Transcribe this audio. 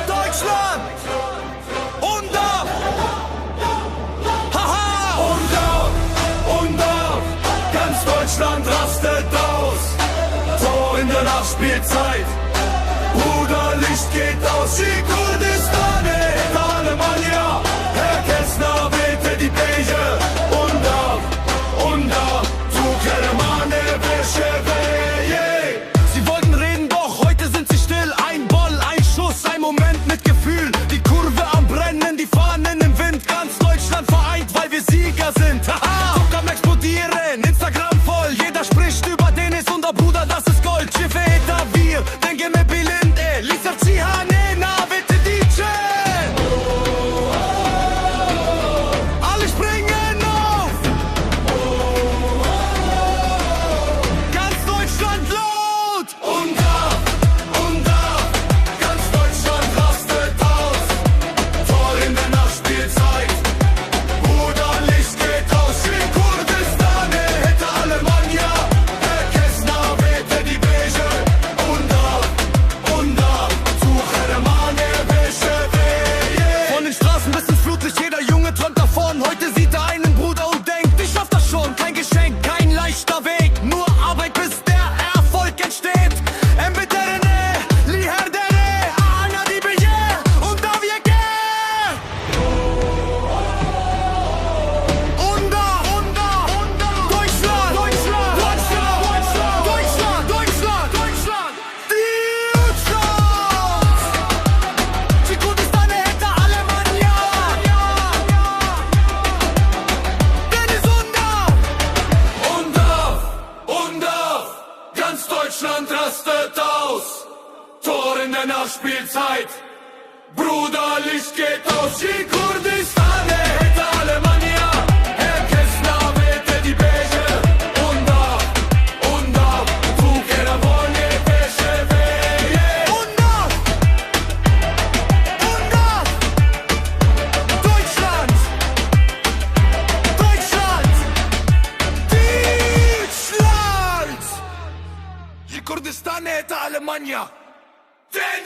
Deutschland! Haha! Und auf, ganz Deutschland rastet aus. Tor in der Nachspielzeit. Bruder, Licht geht aus. Die Kurdistane, Alemannia. Herr Kessner wählte die Beige. Und auf, du Keremane, Beschewe. Sie wollten reden, doch heute sind sie still. Ein Ball, ein Schuss, ein Moment mit Gefühl. Die Kurve am Brennen, die Fahnen im Wind. Ganz Deutschland vereint, weil wir Sieger sind. Haha, Druck am Explodieren, Instagram voll. Jeder spricht über Dennis und der Bruder, das ist Gold. Schiffe wir, denke mir Bilinde. Lisa Zihane, na bitte DJ. Alle springen auf. Ganz Deutschland laut. Und ab, ganz Deutschland rastet aus. Tor in der Nachspielzeit. Bruder, Licht geht aus. Die Kurdistane, hätte Alemannia. Herr Kessner wählte die Beige. Und ab, zu Keremane, Beschewe. Von den Straßen bis ins Flutlicht, jeder Junge träumt davon. Heute sieht er einen Bruder und denkt, ich schaff das schon. Kein Geschenk, kein leichter Weg. Nur Arbeit, bis der Erfolg entsteht. Embederne, Liherdere, Ana die Beye. Und da wir gehen. Und da, Deutschland, die Kurdistane hätte Alemannia. Dennis und auf, ganz Deutschland rastet aus. Tor in der Nachspielzeit. Bruder, Licht geht aus. Die Kurdistane hätte Alemannia. Herr Kessner wählte die Beige. Und auf, du Keremane, Beschewe. Und auf, Deutschland, die Kurdistane hätte Alemannia. Den